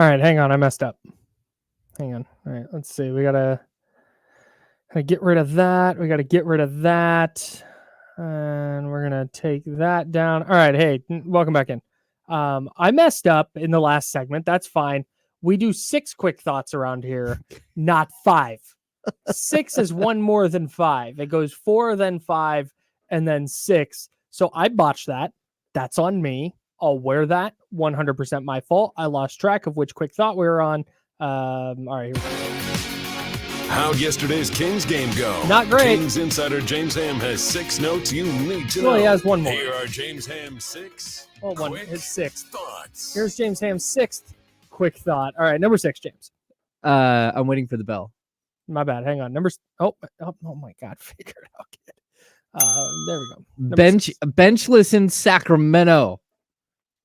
All right, hang on. I messed up. Hang on. All right, let's see. We gotta get rid of that. We gotta get rid of that. And we're gonna take that down. All right, hey, welcome back in. I messed up in the last segment. That's fine. We do 6 quick thoughts around here, not 5. 6 is one more than 5. It goes 4, then 5, and then 6. So I botched that. That's on me. I'll wear that. 100% my fault. I lost track of which quick thought we were on. All right. Here we go. How'd yesterday's Kings game go? Not great. Kings insider James Ham has 6 notes you need to know. Well, he has one more. Here are James Ham's 6. Well, one. His 6th. Thoughts. Here's James Ham's 6th quick thought. All right, number 6, James. I'm waiting for the bell. My bad. Hang on. Oh my God. Figure it out, kid. There we go. Benchless in Sacramento.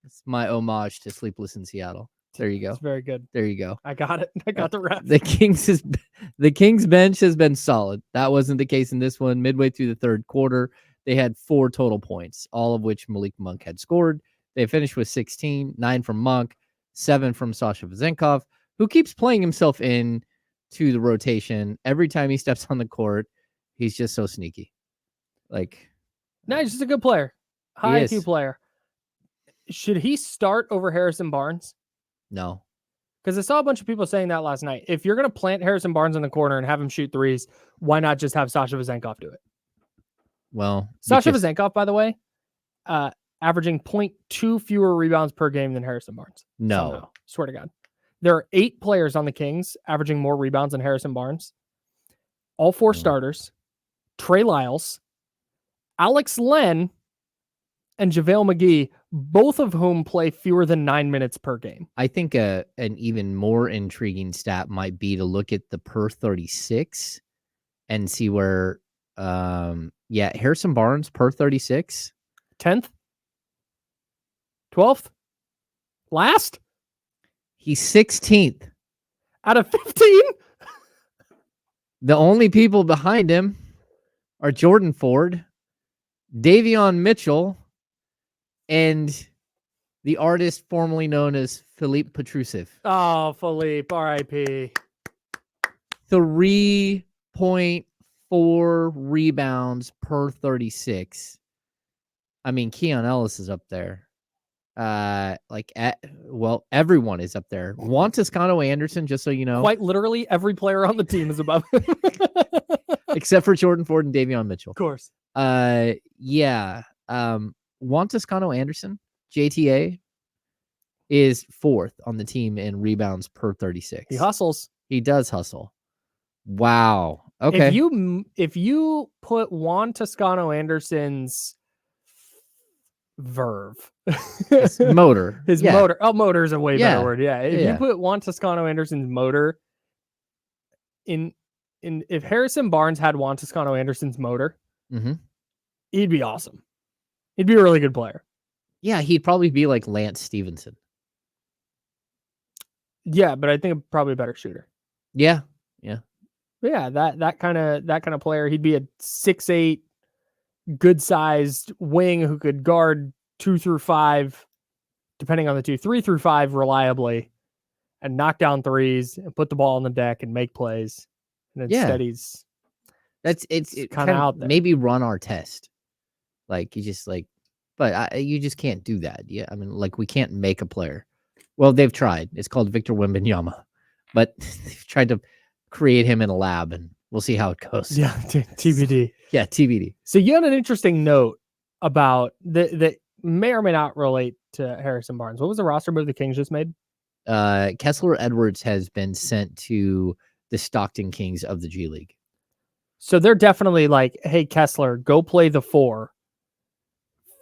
It's my homage to Sleepless in Seattle. There you go. It's very good. There you go. I got it. I got the ref. The Kings bench has been solid. That wasn't the case in this one. Midway through the third quarter, they had 4 total points, all of which Malik Monk had scored. They finished with 16, 9 from Monk, 7 from Sasha Vezenkov, who keeps playing himself in to the rotation. Every time he steps on the court, he's just so sneaky. No, he's just a good player. High IQ player. Should he start over Harrison Barnes? No. Because I saw a bunch of people saying that last night. If you're going to plant Harrison Barnes in the corner and have him shoot threes, why not just have Sasha Vezenkov do it? Well, Sasha Vezenkov, by the way, averaging 0.2 fewer rebounds per game than Harrison Barnes. No. Somehow. Swear to God. There are 8 players on the Kings averaging more rebounds than Harrison Barnes. All 4 starters. Trey Lyles, Alex Len, and JaVale McGee, both of whom play fewer than 9 minutes per game. I think an even more intriguing stat might be to look at the per 36 and see where, Harrison Barnes per 36. 10th? 12th? Last? He's 16th. Out of 15? The only people behind him are Jordan Ford, Davion Mitchell, and the artist formerly known as Philippe Petrusev. Oh, Philippe, R.I.P. 3.4 rebounds per 36. I mean, Keon Ellis is up there. Everyone is up there. Juan Toscano Anderson, just so you know. Quite literally, every player on the team is above him. Except for Jordan Ford and Davion Mitchell. Of course. Juan Toscano Anderson, JTA, is 4th on the team in rebounds per 36. He hustles. He does hustle. Wow. Okay. If you put Juan Toscano Anderson's verve, his motor, motor. Oh, motor is a way better word. Yeah. If you put Juan Toscano Anderson's motor if Harrison Barnes had Juan Toscano Anderson's motor, he'd be awesome. He'd be a really good player. Yeah, he'd probably be like Lance Stevenson. Yeah, but I think probably a better shooter. Yeah. But yeah, that kind of player. He'd be a 6'8", good sized wing who could guard 2 through 5, depending on the 2, 3 through 5 reliably, and knock down threes and put the ball on the deck and make plays. And instead he's kind of out there. Maybe run our test. You just you just can't do that. Yeah. I mean, we can't make a player. Well, they've tried. It's called Victor Wembanyama, but they've tried to create him in a lab, and we'll see how it goes. Yeah. TBD. Yeah. TBD. So you had an interesting note about that may or may not relate to Harrison Barnes. What was the roster move the Kings just made? Kessler Edwards has been sent to the Stockton Kings of the G League. So they're definitely like, hey, Kessler, go play the 4,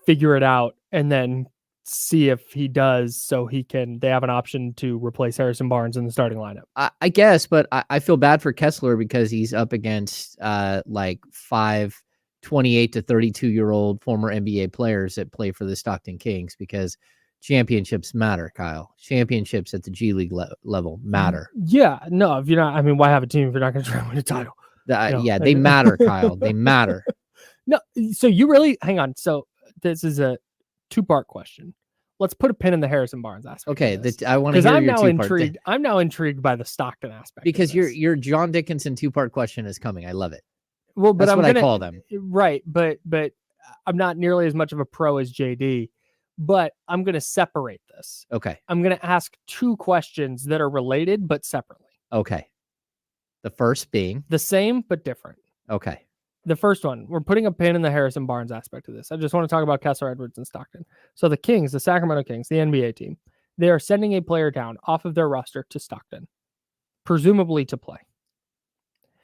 figure it out, and then see if he does so they have an option to replace Harrison Barnes in the starting lineup. I guess, but I feel bad for Kessler because he's up against 5 28 to 32-year-old former NBA players that play for the Stockton Kings, because championships matter, Kyle. Championships at the G League level matter. Yeah, no, if you're not, I mean, why have a team if you're not going to try to win a title? Yeah, they matter, Kyle. They matter. No, so you really, hang on. So this is a 2-part question. let's put a pin in the Harrison Barnes aspect. Okay, of this. I want to Because hear I'm your now two-part intrigued. I'm now intrigued by the Stockton aspect. because of this. your John Dickinson 2-part question is coming. I love it. Well, but That's I'm what gonna, I call them. Right, but I'm not nearly as much of a pro as JD. But I'm gonna separate this. Okay. I'm gonna ask 2 questions that are related but separately. Okay. The first being the same but different. okay. The first one, we're putting a pin in the Harrison Barnes aspect of this. I just want to talk about Kessler, Edwards, and Stockton. So the Kings, the Sacramento Kings, the NBA team, they are sending a player down off of their roster to Stockton, presumably to play.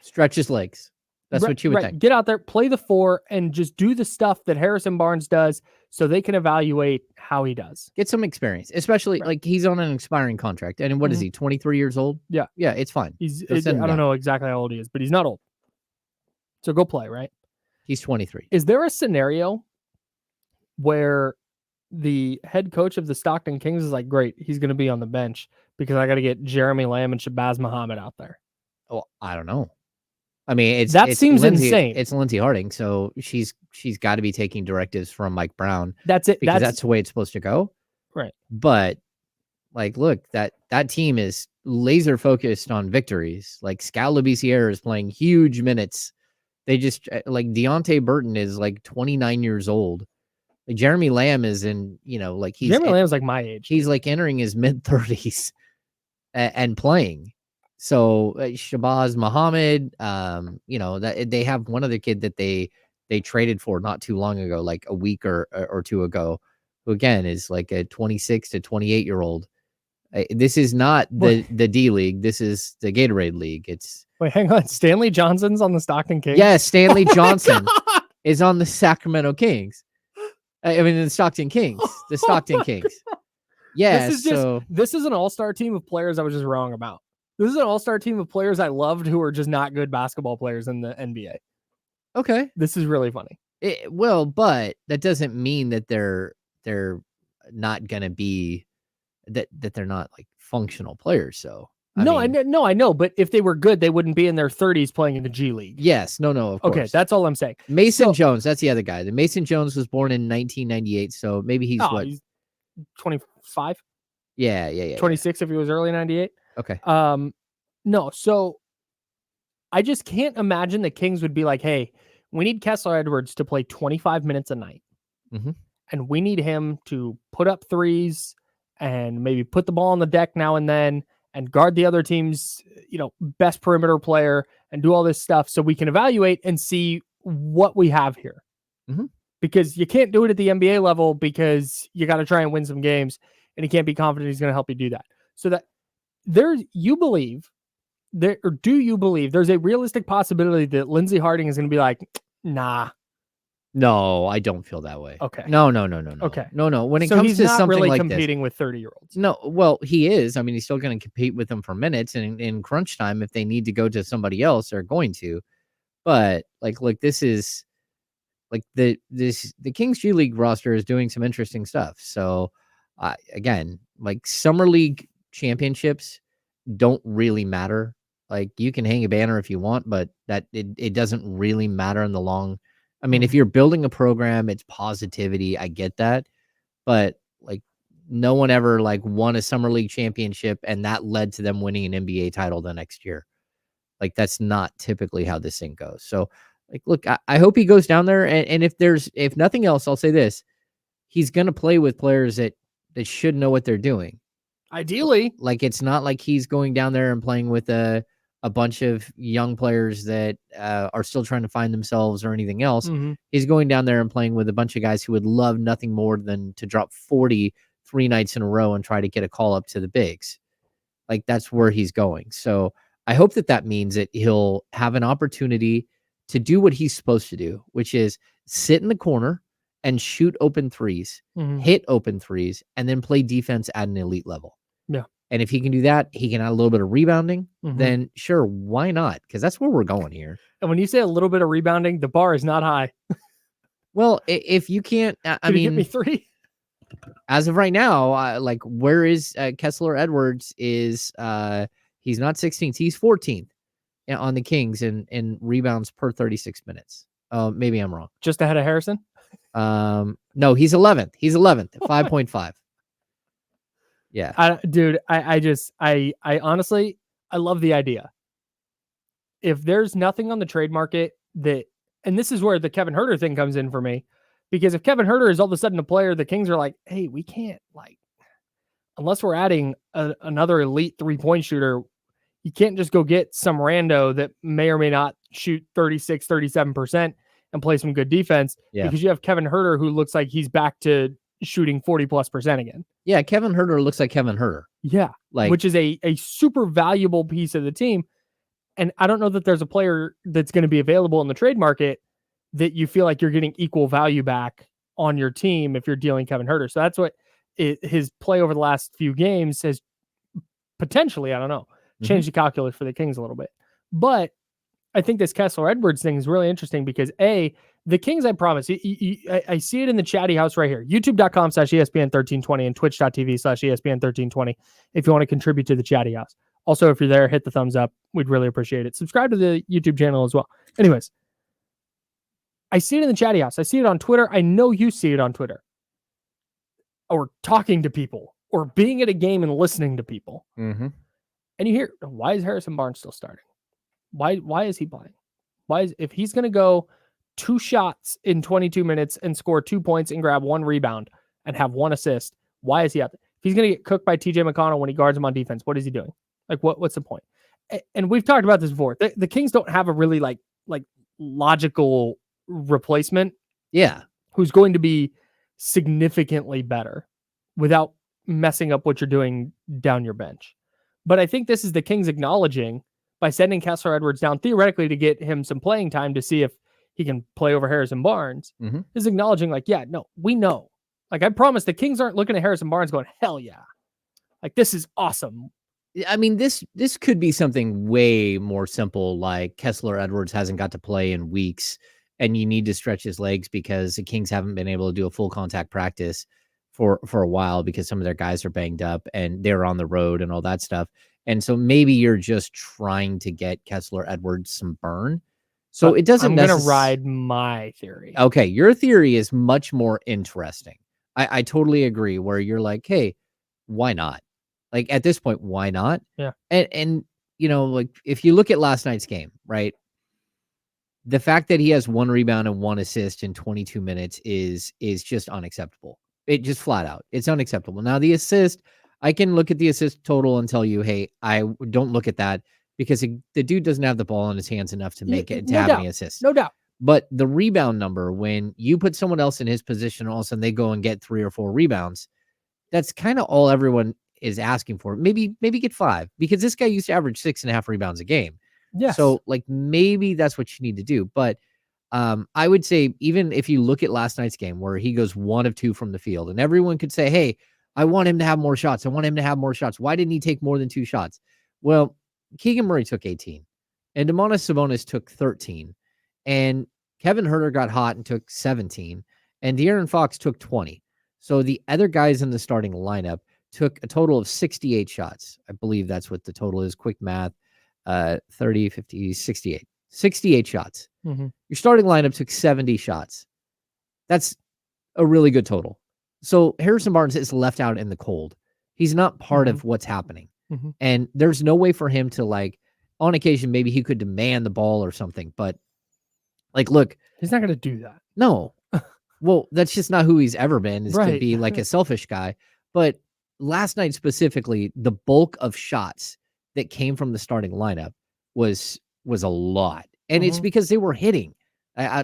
Stretch his legs. That's what you would think. Get out there, play the 4, and just do the stuff that Harrison Barnes does so they can evaluate how he does. Get some experience, especially like he's on an expiring contract. And what is he, 23 years old? Yeah. Yeah, it's fine. I don't know exactly how old he is, but he's not old. So go play, right? He's 23. Is there a scenario where the head coach of the Stockton Kings is like, great, he's going to be on the bench because I got to get Jeremy Lamb and Shabazz Muhammad out there? Oh, I don't know. I mean, it's seems Lindsay, insane. It's Lindsay Harding, so she's got to be taking directives from Mike Brown. That's it. Because that's the way it's supposed to go. Right. But like, look, that team is laser focused on victories. Like Scal Labissiere is playing huge minutes. They just like Deontay Burton is like 29 years old. Like Jeremy Lamb is in, like Jeremy Lamb's like my age. He's like entering his mid 30s and playing. So Shabazz Muhammad, that they have one other kid that they traded for not too long ago, like a week or 2 ago, who again is like a 26 to 28-year-old. This is not the D League. This is the Gatorade League. Wait, hang on. Stanley Johnson's on the Stockton Kings? Yes, Stanley Johnson is on the Sacramento Kings. I mean, the Stockton Kings. The Stockton Kings. Yeah, this is an all-star team of players I was just wrong about. This is an all-star team of players I loved who are just not good basketball players in the NBA. Okay. This is really funny. But that doesn't mean that they're not going to be that they're not like functional players. So I know, but if they were good, they wouldn't be in their 30s playing in the G League. Yes, no, of course. Okay, that's all I'm saying. Mason Jones, that's the other guy. The Mason Jones was born in 1998, so maybe he's he's 25? Yeah. 26 if he was early 98. Okay. No, so I just can't imagine the Kings would be like, hey, we need Kessler Edwards to play 25 minutes a night. Mm-hmm. And we need him to put up threes and maybe put the ball on the deck now and then and guard the other team's, best perimeter player and do all this stuff so we can evaluate and see what we have here. Mm-hmm. Because you can't do it at the NBA level because you got to try and win some games and you can't be confident he's going to help you do that. So that do you believe there's a realistic possibility that Lindsay Harding is going to be like, nah. No, I don't feel that way. Okay. No. Okay. No. When it comes to something really like competing with 30-year-olds. No, well, he is. I mean, he's still going to compete with them for minutes, and in crunch time, if they need to go to somebody else, they're going to. But like, look, this is like the Kings G League roster is doing some interesting stuff. So, again, like summer league championships don't really matter. Like you can hang a banner if you want, but that it doesn't really matter in the long. I mean, if you're building a program, it's positivity. I get that. But like no one ever like won a summer league championship and that led to them winning an NBA title the next year. Like that's not typically how this thing goes. So like, look, I hope he goes down there. And if nothing else, I'll say this, he's going to play with players that should know what they're doing. Ideally. Like, it's not like he's going down there and playing with a bunch of young players that are still trying to find themselves or anything else. Mm-hmm. He's going down there and playing with a bunch of guys who would love nothing more than to drop 40 3 nights in a row and try to get a call up to the bigs. Like that's where he's going. So I hope that means that he'll have an opportunity to do what he's supposed to do, which is sit in the corner and shoot open threes, hit open threes, and then play defense at an elite level. Yeah. And if he can do that, he can add a little bit of rebounding, then sure, why not? Because that's where we're going here. And when you say a little bit of rebounding, the bar is not high. Well, if you can't, I mean, hit me 3? As of right now, like where is Kessler Edwards is he's not 16th, he's 14th on the Kings in rebounds per 36 minutes. Maybe I'm wrong. Just ahead of Harrison? No, he's 11th. He's 11th at 5.5. Yeah. Dude, I honestly, I love the idea. If there's nothing on the trade market that, and this is where the Kevin Huerter thing comes in for me, because if Kevin Huerter is all of a sudden a player, the Kings are like, hey, we can't, like, unless we're adding another elite 3-point shooter, you can't just go get some rando that may or may not shoot 36, 37% and play some good defense, because you have Kevin Huerter who looks like he's back to shooting 40+% again. Yeah, Kevin Huerter looks like Kevin Huerter. Yeah, like, which is a super valuable piece of the team. And I don't know that there's a player that's going to be available in the trade market that you feel like you're getting equal value back on your team if you're dealing Kevin Huerter. So that's what his play over the last few games has potentially, I don't know, changed the calculus for the Kings a little bit. But I think this Kessler Edwards thing is really interesting because the Kings, I promise, I see it in the chatty house right here, youtube.com/ESPN1320 and twitch.tv/ESPN1320 if you want to contribute to the chatty house. Also, if you're there, hit the thumbs up. We'd really appreciate it. Subscribe to the YouTube channel as well. Anyways, I see it in the chatty house. I see it on Twitter. I know you see it on Twitter. Or talking to people, or being at a game and listening to people. Mm-hmm. And you hear, why is Harrison Barnes still starting? Why is he playing? If he's going to go 2 shots in 22 minutes and score 2 points and grab 1 rebound and have 1 assist, why is he out there? If he's going to get cooked by TJ McConnell when he guards him on defense, what is he doing? Like, what's the point? And we've talked about this before. The Kings don't have a really like logical replacement. Yeah. Who's going to be significantly better without messing up what you're doing down your bench. But I think this is the Kings acknowledging by sending Kessler Edwards down theoretically to get him some playing time to see if he can play over Harrison Barnes, is acknowledging like, yeah, no, we know. Like, I promise the Kings aren't looking at Harrison Barnes going, hell yeah. Like, this is awesome. I mean, this could be something way more simple, like Kessler Edwards hasn't got to play in weeks and you need to stretch his legs because the Kings haven't been able to do a full contact practice for a while because some of their guys are banged up and they're on the road and all that stuff. And so maybe you're just trying to get Kessler Edwards some burn. So it doesn't. I'm going to ride my theory. Okay. Your theory is much more interesting. I totally agree where you're like, hey, why not? Like at this point, why not? Yeah. And you know, like if you look at last night's game, right? The fact that he has 1 rebound and 1 assist in 22 minutes is just unacceptable. It just flat out. It's unacceptable. Now the assist, I can look at the assist total and tell you, hey, I don't look at that because the dude doesn't have the ball in his hands enough to make it to have any assists. No doubt. But the rebound number, when you put someone else in his position, all of a sudden they go and get 3 or 4 rebounds. That's kind of all everyone is asking for. Maybe get 5 because this guy used to average 6.5 rebounds a game. Yeah. So like maybe that's what you need to do. But I would say even if you look at last night's game where he goes 1 of 2 from the field and everyone could say, hey, I want him to have more shots. I want him to have more shots. Why didn't he take more than 2 shots? Well, Keegan Murray took 18 and Domantas Sabonis took 13 and Kevin Huerter got hot and took 17 and De'Aaron Fox took 20. So the other guys in the starting lineup took a total of 68 shots. I believe that's what the total is. Quick math. 30, 50, 68. 68 shots. Your starting lineup took 70 shots. That's a really good total. So Harrison Barnes is left out in the cold. He's not part of what's happening. And there's no way for him to, like, on occasion, maybe he could demand the ball or something. But, like, look. He's not going to do that. No. Well, that's just not who he's ever been, is to be, like, a selfish guy. But last night specifically, the bulk of shots that came from the starting lineup was a lot. And it's because they were hitting,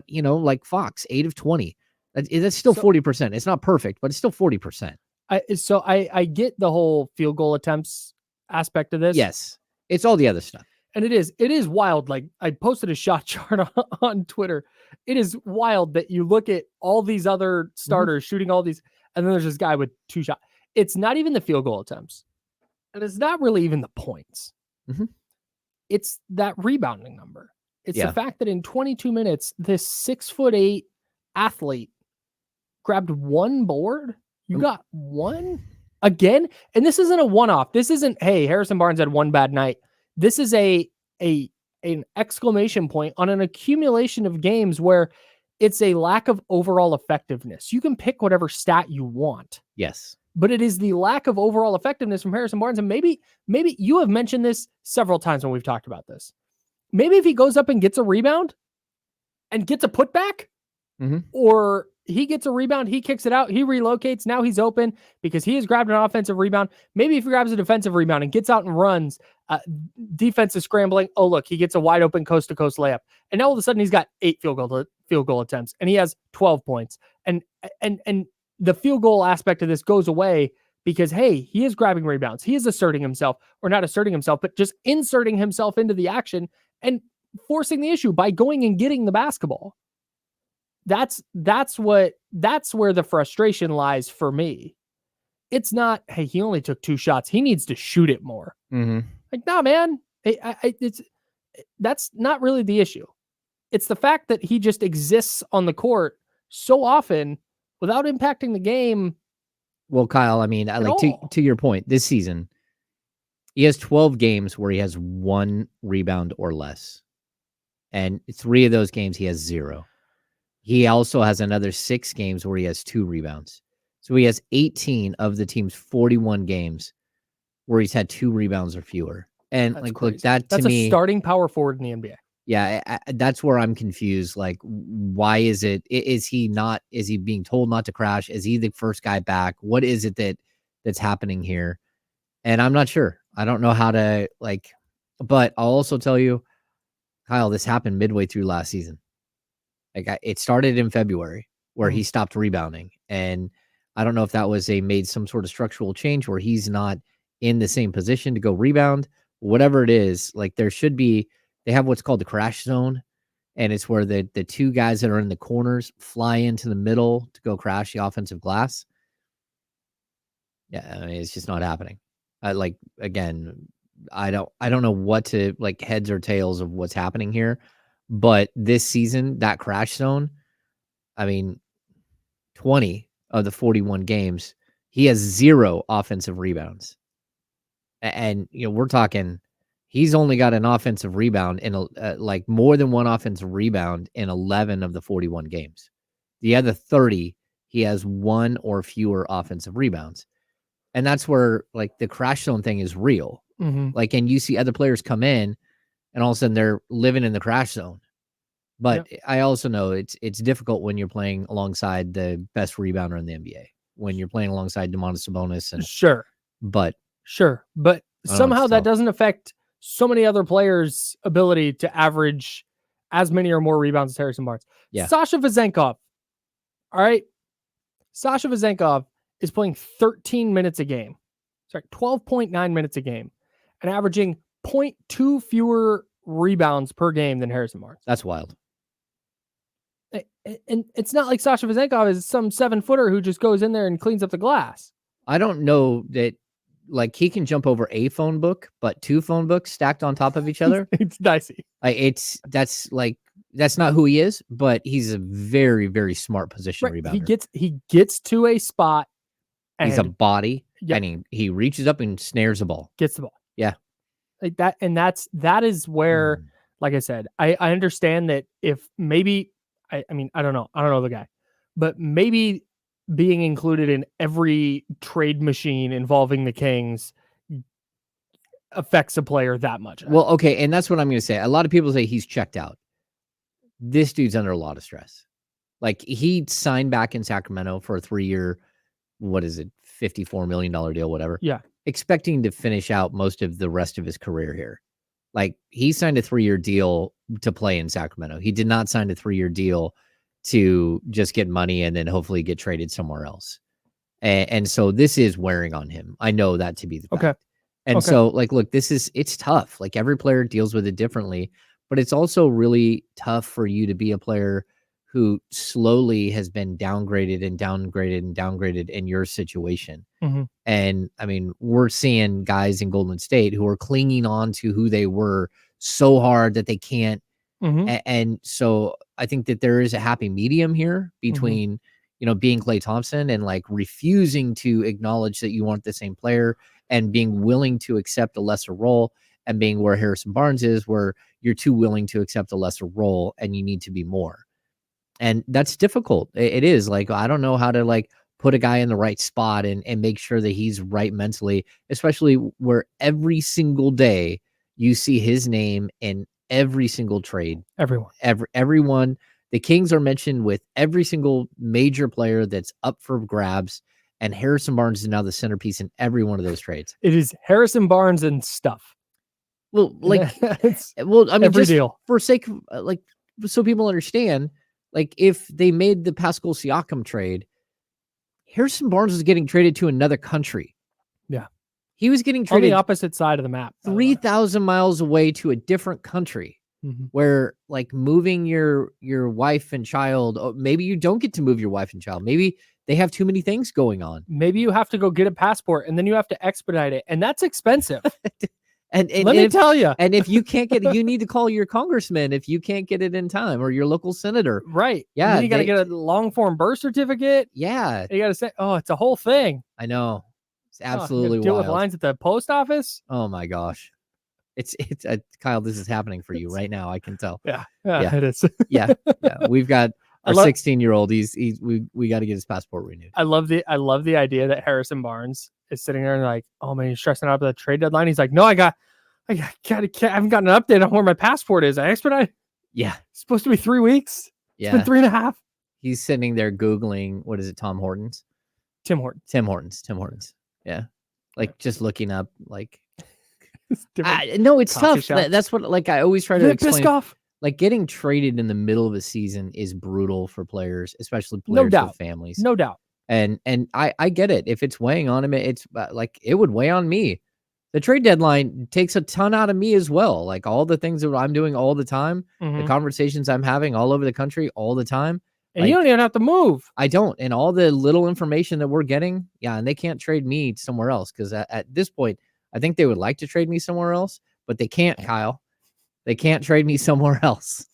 you know, like Fox, 8 of 20. That's still 40%. It's not perfect, but it's still 40%. I get the whole field goal attempts aspect of this. Yes. It's all the other stuff. And it is wild. Like, I posted a shot chart on Twitter. It is wild that you look at all these other starters shooting all these, and then there's this guy with 2 shots. It's not even the field goal attempts. And it's not really even the points. It's that rebounding number. It's the fact that in 22 minutes, this 6'8" athlete grabbed 1 board. You got 1 again. And this isn't a one-off. This isn't, hey, Harrison Barnes had 1 bad night. This is an exclamation point on an accumulation of games where it's a lack of overall effectiveness. You can pick whatever stat you want. Yes. but it is the lack of overall effectiveness from Harrison Barnes. And maybe you have mentioned this several times when we've talked about this. Maybe if he goes up and gets a rebound and gets a putback, or he gets a rebound, he kicks it out, he relocates, now he's open because he has grabbed an offensive rebound. Maybe if he grabs a defensive rebound and gets out and runs, defense is scrambling. Oh, look, he gets a wide open coast-to-coast layup. And now all of a sudden he's got 8 field goal attempts and he has 12 points. And the field goal aspect of this goes away because, hey, he is grabbing rebounds. He is asserting himself, or not asserting himself, but just inserting himself into the action and forcing the issue by going and getting the basketball. That's where the frustration lies for me. It's not, hey, he only took 2 shots. He needs to shoot it more. Like, nah, man, that's not really the issue. It's the fact that he just exists on the court so often without impacting the game. Well, Kyle, I mean, to your point, this season, he has 12 games where he has 1 rebound or less. And 3 of those games, he has 0. He also has another 6 games where he has 2 rebounds. So he has 18 of the team's 41 games where he's had 2 rebounds or fewer. And That's like, crazy. look, that to that's me, a starting power forward in the NBA. Yeah, that's where I'm confused. Like, why is it? Is he being told not to crash? Is he the first guy back? What is it that's happening here? And I'm not sure. I don't know how to but I'll also tell you, Kyle, this happened midway through last season. It started in February where he stopped rebounding. And I don't know if that was made some sort of structural change where he's not in the same position to go rebound, whatever it is. Like, there should be, they have what's called the crash zone. And it's where the 2 guys that are in the corners fly into the middle to go crash the offensive glass. Yeah, I mean, it's just not happening. Again, I don't know what to heads or tails of what's happening here. But this season, that crash zone, I mean, 20 of the 41 games, he has 0 offensive rebounds. And, we're talking, he's only got an offensive rebound in more than 1 offensive rebound in 11 of the 41 games. The other 30, he has 1 or fewer offensive rebounds. And that's where the crash zone thing is real. And you see other players come in and all of a sudden they're living in the crash zone. But I also know it's difficult when you're playing alongside the best rebounder in the NBA, when you're playing alongside Domantas Sabonis. And but somehow that doesn't affect so many other players' ability to average as many or more rebounds as Harrison Barnes. Yeah. Sasha Vezenkov. All right. Sasha Vezenkov is playing 13 minutes a game. Sorry, 12.9 minutes a game and averaging 0.2 fewer rebounds per game than Harrison Barnes. That's wild. And it's not like Sasha Vezenkov is some 7-footer who just goes in there and cleans up the glass. I don't know that he can jump over a phone book, but 2 phone books stacked on top of each other. It's dicey. That's not who he is, but he's a very, very smart position rebounder. He gets to a spot. And he's a body, and he reaches up and snares the ball. Gets the ball. Yeah. Like that, and that is where, like I said, I understand that if maybe I mean I don't know the guy, but maybe being included in every trade machine involving the Kings affects a player that much. Well, okay, and that's what I'm going to say. A lot of people say he's checked out. This dude's under a lot of stress. He signed back in Sacramento for a 3-year, what is it, $54 million deal, whatever. Yeah. Expecting to finish out most of the rest of his career here. He signed a 3-year deal to play in Sacramento. He did not sign a 3-year deal to just get money and then hopefully get traded somewhere else. And so this is wearing on him. I know that to be the fact. Okay. And so look, it's tough. Every player deals with it differently, but it's also really tough for you to be a player who slowly has been downgraded and downgraded and downgraded in your situation. And I mean, we're seeing guys in Golden State who are clinging on to who they were so hard that they can't. And so I think that there is a happy medium here between, being Klay Thompson and refusing to acknowledge that you aren't the same player and being willing to accept a lesser role, and being where Harrison Barnes is, where you're too willing to accept a lesser role and you need to be more. And that's difficult. It is I don't know how to put a guy in the right spot and make sure that he's right mentally, especially where every single day you see his name in every single trade. Everyone. The Kings are mentioned with every single major player that's up for grabs, and Harrison Barnes is now the centerpiece in every one of those trades. It is Harrison Barnes and stuff. Well, like, I mean, every just deal. for sake of, like, so people understand, like, if they made the Pascal Siakam trade, Harrison Barnes was getting traded to another country. Yeah. He was getting On traded the opposite side of the map. 3,000 miles away to a different country. Where, like, moving your wife and child, maybe you don't get to move your wife and child. Maybe they have too many things going on. Maybe you have to go get a passport and then you have to expedite it, and that's expensive. and let me tell you. And if you can't get it, you need to call your congressman if you can't get it in time, or your local senator. Right. Yeah. And then you got to get a long form birth certificate. Yeah. You got to say, oh, it's a whole thing. I know. It's absolutely deal wild. with lines at the post office. Oh my gosh. It's Kyle, this is happening for you right now. I can tell. Yeah, it is. yeah. We've got our 16-year-old. We got to get his passport renewed. I love the idea that Harrison Barnes is sitting there and like, oh man, he's stressing out about the trade deadline. He's like, no, I haven't gotten an update on where my passport is. I expedite. Yeah. It's supposed to be 3 weeks. Yeah. It's been 3.5. He's sitting there Googling, what is it? Tim Hortons. Yeah. Like, just looking up, like, no, it's tough. That's what, like, I always try to explain. Like, getting traded in the middle of a season is brutal for players, especially players with families. No doubt. And I get it. If it's weighing on him, it's like, it would weigh on me. The trade deadline takes a ton out of me as well. Like, all the things that I'm doing all the time, the conversations I'm having all over the country all the time. And like, you don't even have to move. I don't. And all the little information that we're getting, and they can't trade me somewhere else, because at this point, I think they would like to trade me somewhere else, but they can't, Kyle. They can't trade me somewhere else.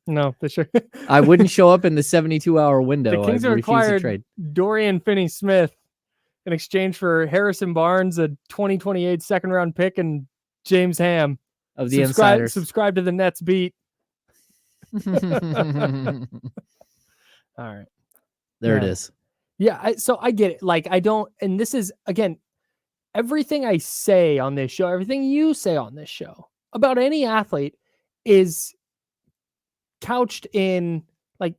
No, they sure. I wouldn't show up in the 72-hour window. The Kings have acquired Dorian Finney-Smith in exchange for Harrison Barnes, a 2028 second-round pick, and James Ham of the Insiders. Subscribe to the Nets beat. All right. There it is. Yeah, so I get it. Like, I don't, and this is, again, everything I say on this show, everything you say on this show about any athlete is couched in, like,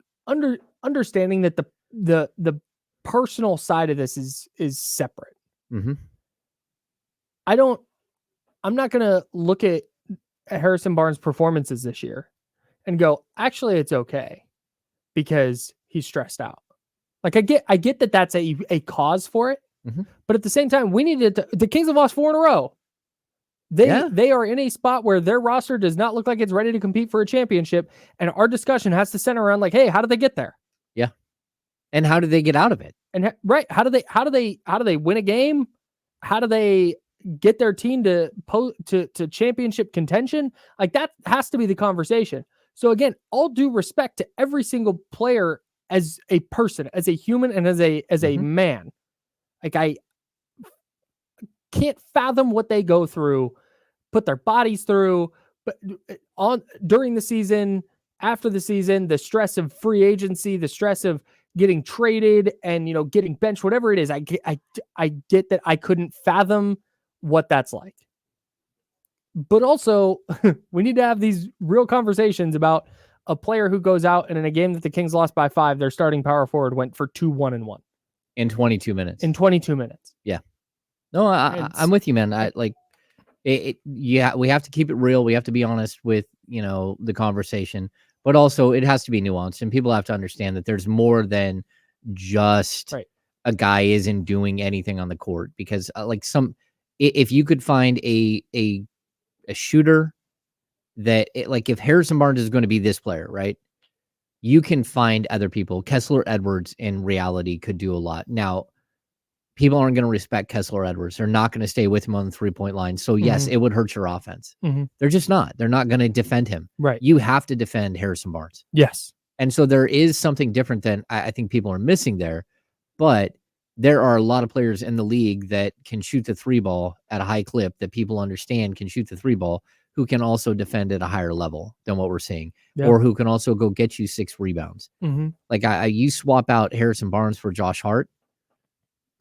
understanding that the personal side of this is separate. I'm not going to look at Harrison Barnes' performances this year and go, actually, it's okay because he's stressed out. Like, I get that that's a cause for it, but at the same time, we needed to, the Kings have lost 4 in a row. They are in a spot where their roster does not look like it's ready to compete for a championship, and our discussion has to center around, like, hey, how did they get there? Yeah, and how did they get out of it? And how do they win a game? How do they get their team to championship contention? Like, that has to be the conversation. So again, all due respect to every single player as a person, as a human, and as a man. Like, I can't fathom what they go through, put their bodies through, but during the season, after the season, the stress of free agency, the stress of getting traded and, getting benched, whatever it is. I get that. I couldn't fathom what that's like. But also, we need to have these real conversations about a player who goes out and in a game that the Kings lost by 5, their starting power forward went for 2-1-1 in 22 minutes. Yeah. No, I'm with you, man. We have to keep it real. We have to be honest with, the conversation, but also it has to be nuanced, and people have to understand that there's more than just a guy isn't doing anything on the court, because if you could find a shooter that if Harrison Barnes is going to be this player, right? You can find other people. Kessler Edwards in reality could do a lot. Now, people aren't going to respect Kessler Edwards. They're not going to stay with him on the 3-point line. So yes, it would hurt your offense. They're just not. They're not going to defend him. Right. You have to defend Harrison Barnes. Yes. And so there is something different than I think people are missing there. But there are a lot of players in the league that can shoot the 3 ball at a high clip, that people understand can shoot the 3 ball, who can also defend at a higher level than what we're seeing, or who can also go get you 6 rebounds. Like, you swap out Harrison Barnes for Josh Hart,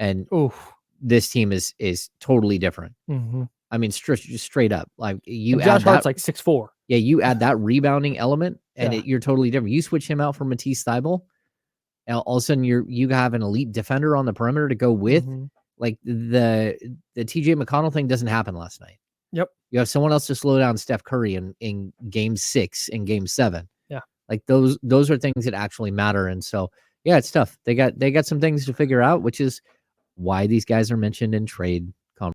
and Oof. this team is totally different. Mm-hmm. I mean, straight up, like you And add Josh Hart's that, like 6'4". yeah, you add that rebounding element, and Yeah. you're totally different. You switch him out for Matisse Thybulle, and all of a sudden you have an elite defender on the perimeter to go with. Mhm. Like the TJ McConnell thing doesn't happen last night. Yep. You have someone else to slow down Steph Curry in game 6 and game 7. Yeah. Like those are things that actually matter. And so, yeah, it's tough. They got some things to figure out, which is why these guys are mentioned in trade